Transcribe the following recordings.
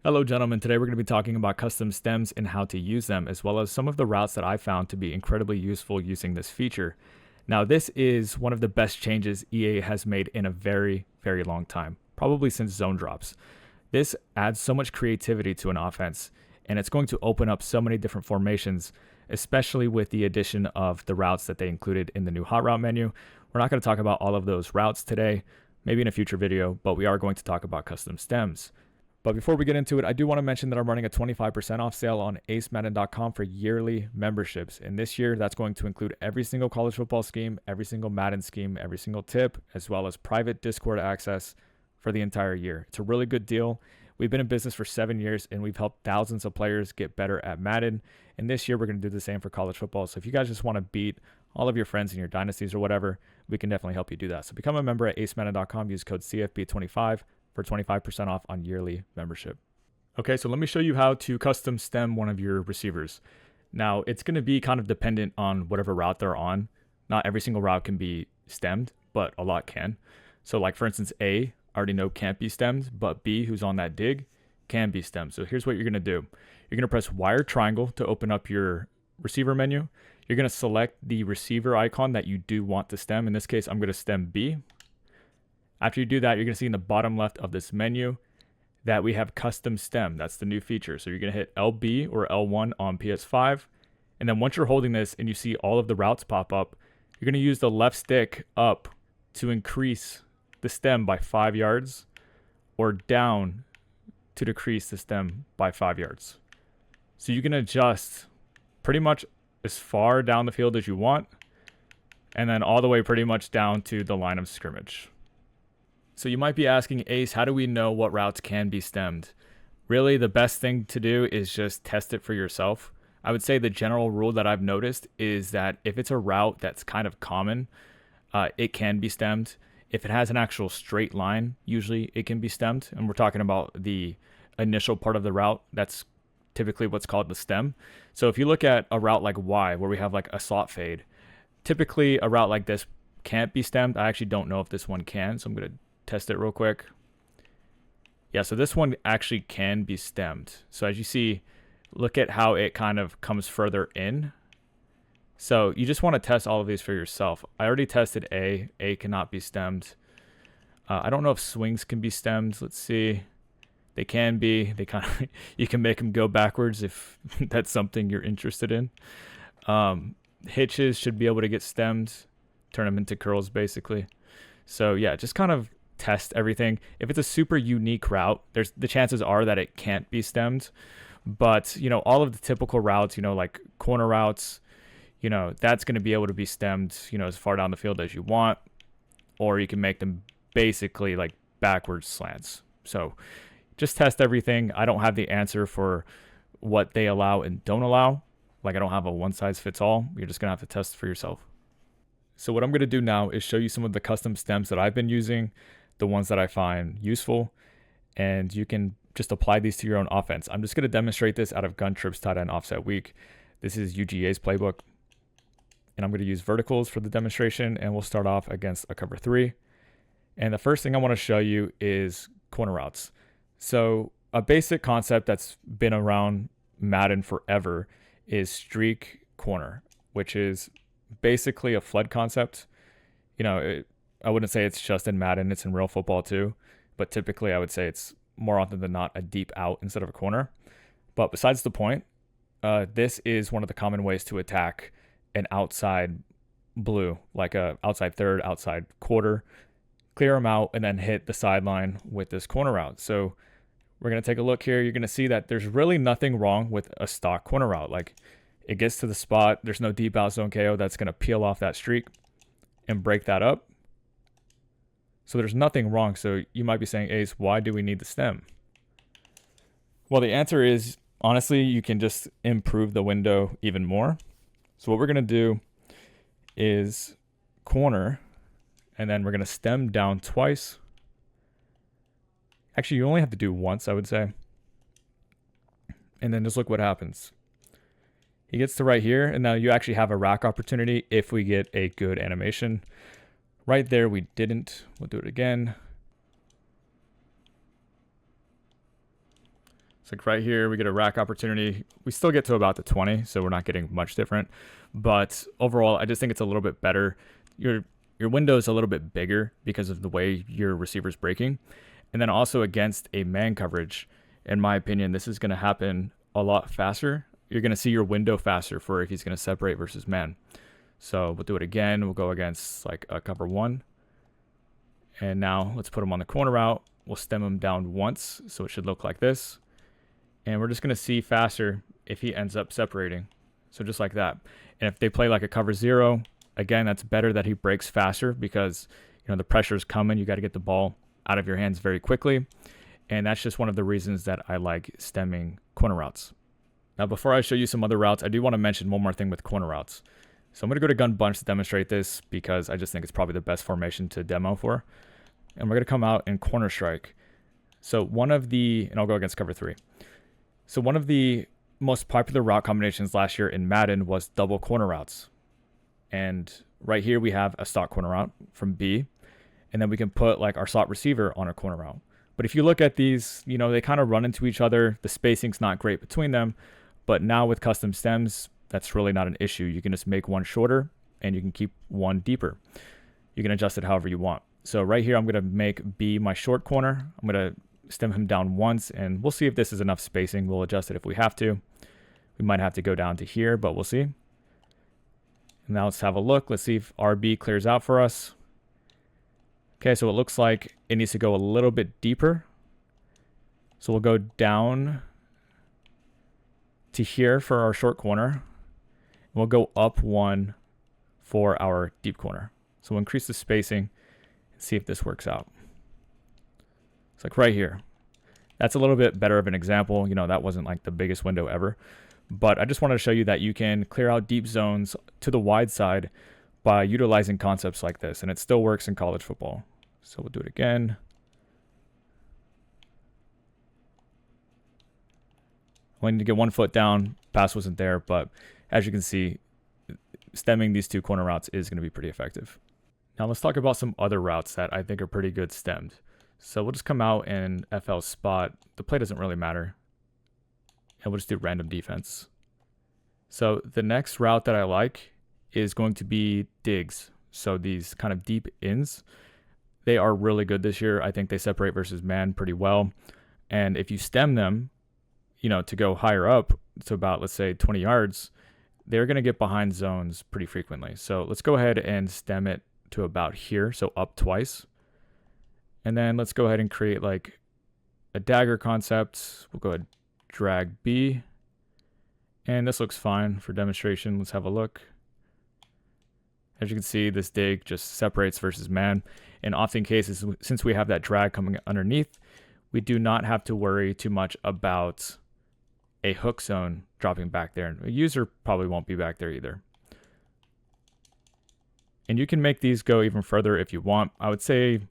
Hello gentlemen, today we're going to be talking about custom stems and how to use them, as well as some of the routes that I found to be incredibly useful using this feature. Now this is one of the best changes EA has made in a very long time, probably since zone drops. This adds so much creativity to an offense, and it's going to open up so many different formations, especially with the addition of the routes that they included in the new hot route menu. We're not going to talk about all of those routes today, maybe in a future video, but we are going to talk about custom stems. But before we get into it, I do want to mention that I'm running a 25% off sale on acemadden.com for yearly memberships. And this year, that's going to include every single college football scheme, every single Madden scheme, every single tip, as well as private Discord access for the entire year. It's a really good deal. We've been in business for 7 years and we've helped thousands of players get better at Madden. And this year, we're going to do the same for college football. So if you guys just want to beat all of your friends in your dynasties or whatever, we can definitely help you do that. So become a member at acemadden.com, use code CFB25 for 25% off on yearly membership. Okay, so let me show you how to custom stem one of your receivers. Now, it's going to be kind of dependent on whatever route they're on. Not every single route can be stemmed, but a lot can. So like for instance, A, I already know can't be stemmed, but B, who's on that dig, can be stemmed. So here's what you're going to do. You're going to press wire triangle to open up your receiver menu. You're going to select the receiver icon that you do want to stem. In this case, I'm going to stem B. After you do that, you're going to see in the bottom left of this menu that we have custom stem. That's the new feature. So you're going to hit LB or L1 on PS5. And then once you're holding this and you see all of the routes pop up, you're going to use the left stick up to increase the stem by 5 yards or down to decrease the stem by 5 yards. So you can adjust pretty much as far down the field as you want and then all the way pretty much down to the line of scrimmage. So you might be asking, Ace, how do we know what routes can be stemmed? Really, the best thing to do is just test it for yourself. I would say the general rule that I've noticed is that if it's a route that's kind of common, it can be stemmed. If it has an actual straight line, usually it can be stemmed. And we're talking about the initial part of the route. That's typically what's called the stem. So if you look at a route like Y, where we have like a slot fade, typically a route like this can't be stemmed. I actually don't know if this one can, so I'm going to test it real quick. Yeah, so this one actually can be stemmed. So as you see, look at how it kind of comes further in. So you just want to test all of these for yourself. I already tested A. A cannot be stemmed. I don't know if swings can be stemmed. Let's see. They can be. They kind of you can make them go backwards if that's something you're interested in. Hitches should be able to get stemmed, turn them into curls basically. So yeah, just kind of test everything. If it's a super unique route, there's the chances are that it can't be stemmed. But all of the typical routes, like corner routes, that's going to be able to be stemmed, as far down the field as you want, or you can make them basically like backwards slants. So just test everything. I don't have the answer for what they allow and don't allow. Like I don't have a one size fits all. You're just gonna have to test for yourself. So what I'm going to do now is show you some of the custom stems that I've been using, the ones that I find useful, and you can just apply these to your own offense. I'm just going to demonstrate this out of Gun Trips Tight End Offset Week. This is UGA's playbook, and I'm going to use verticals for the demonstration, and we'll start off against a cover 3. And the first thing I want to show you is corner routes. So a basic concept that's been around Madden forever is streak corner, which is basically a flood concept. I wouldn't say it's just in Madden, it's in real football too, but typically I would say it's more often than not a deep out instead of a corner. But besides the point, this is one of the common ways to attack an outside blue, like a outside third, outside quarter, clear them out, and then hit the sideline with this corner route. So we're going to take a look here. You're going to see that there's really nothing wrong with a stock corner route. Like it gets to the spot, there's no deep out zone KO that's going to peel off that streak and break that up. So there's nothing wrong. So you might be saying, Ace, why do we need the stem? Well, the answer is, honestly, you can just improve the window even more. So what we're going to do is corner, and then we're going to stem down twice. Actually, you only have to do once, I would say. And then just look what happens. He gets to right here, and now you actually have a rack opportunity if we get a good animation. Right there, we didn't. We'll do it again. It's like right here, we get a rack opportunity. We still get to about the 20, so we're not getting much different. But overall, I just think it's a little bit better. Your window is a little bit bigger because of the way your receiver's breaking. And then also against a man coverage, in my opinion, this is going to happen a lot faster. You're going to see your window faster for if he's going to separate versus man. So we'll do it again. We'll go against like a cover 1. And now let's put him on the corner route. We'll stem him down once, so it should look like this. And we're just going to see faster if he ends up separating. So just like that. And if they play like a cover 0, again, that's better that he breaks faster because, you know, the pressure's coming. You got to get the ball out of your hands very quickly. And that's just one of the reasons that I like stemming corner routes. Now, before I show you some other routes, I do want to mention one more thing with corner routes. So I'm going to go to gun bunch to demonstrate this because I just think it's probably the best formation to demo for. And we're going to come out in corner strike. So one of the, and I'll go against cover 3. So one of the most popular route combinations last year in Madden was double corner routes. And right here we have a slot corner route from B. And then we can put like our slot receiver on a corner route. But if you look at these, you know, they kind of run into each other. The spacing's not great between them. But now with custom stems, that's really not an issue. You can just make one shorter and you can keep one deeper. You can adjust it however you want. So right here, I'm going to make B my short corner. I'm going to stem him down once, and we'll see if this is enough spacing. We'll adjust it if we have to. We might have to go down to here, but we'll see. And now let's have a look. Let's see if RB clears out for us. Okay, so it looks like it needs to go a little bit deeper. So we'll go down to here for our short corner. We'll go up 1 for our deep corner. So we'll increase the spacing and see if this works out. It's like right here. That's a little bit better of an example. You know, that wasn't like the biggest window ever. But I just wanted to show you that you can clear out deep zones to the wide side by utilizing concepts like this. And it still works in college football. So we'll do it again. I need to get 1 foot down. Pass wasn't there. But as you can see, stemming these 2 corner routes is going to be pretty effective. Now let's talk about some other routes that I think are pretty good stemmed. So we'll just come out in FL spot. The play doesn't really matter. And we'll just do random defense. So the next route that I like is going to be digs. So these kind of deep ins, they are really good this year. I think they separate versus man pretty well. And if you stem them, you know, to go higher up to about, let's say 20 yards, they're going to get behind zones pretty frequently. So let's go ahead and stem it to about here. So up twice. And then let's go ahead and create like a dagger concept. We'll go ahead and drag B. And this looks fine for demonstration. Let's have a look. As you can see, this dig just separates versus man. In often cases, since we have that drag coming underneath, we do not have to worry too much about a hook zone dropping back there. A user probably won't be back there either. And you can make these go even further if you want. I would say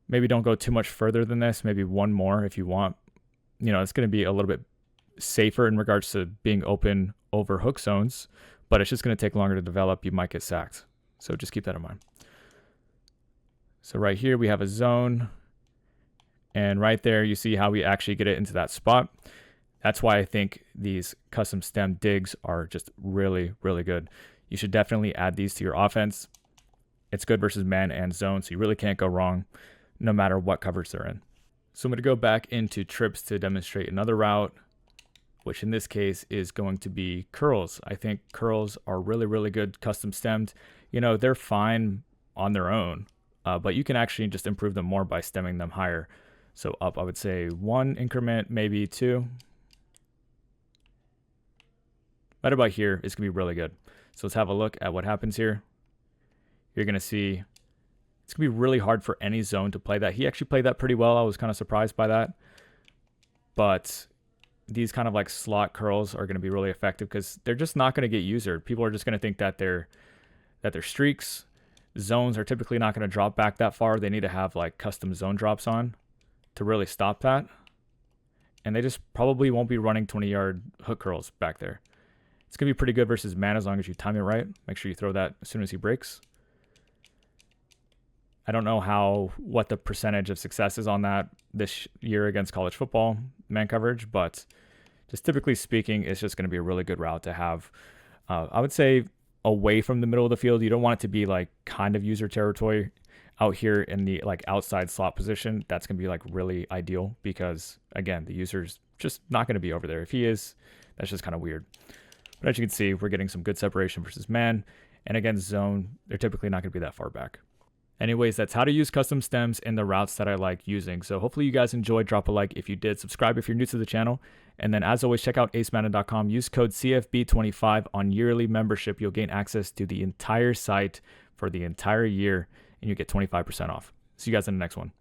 maybe don't go too much further than this. Maybe 1 more if you want. You know, it's going to be a little bit safer in regards to being open over hook zones, but it's just going to take longer to develop. You might get sacked. So just keep that in mind. So right here we have a zone. And right there you see how we actually get it into that spot. That's why I think these custom stem digs are just really, really good. You should definitely add these to your offense. It's good versus man and zone, so you really can't go wrong no matter what coverage they're in. So I'm going to go back into trips to demonstrate another route, which in this case is going to be curls. I think curls are really, really good custom stemmed. You know, they're fine on their own, but you can actually just improve them more by stemming them higher. So up, I would say 1 increment, maybe 2. Right about here is going to be really good. So let's have a look at what happens here. You're going to see it's going to be really hard for any zone to play that. He actually played that pretty well. I was kind of surprised by that. But these kind of like slot curls are going to be really effective because they're just not going to get usered. People are just going to think that they're streaks. Zones are typically not going to drop back that far. They need to have like custom zone drops on to really stop that. And they just probably won't be running 20-yard hook curls back there. It's going to be pretty good versus man as long as you time it right. Make sure you throw that as soon as he breaks. I don't know what the percentage of success is on that this year against college football, man coverage, but just typically speaking, it's just going to be a really good route to have. I would say away from the middle of the field. You don't want it to be like kind of user territory out here in the like outside slot position. That's going to be like really ideal because again, the user's just not going to be over there. If he is, that's just kind of weird. But as you can see, we're getting some good separation versus man. And against zone, they're typically not going to be that far back. Anyways, that's how to use custom stems in the routes that I like using. So hopefully you guys enjoyed. Drop a like if you did. Subscribe if you're new to the channel. And then as always, check out acemadden.com. Use code CFB25 on yearly membership. You'll gain access to the entire site for the entire year and you get 25% off. See you guys in the next one.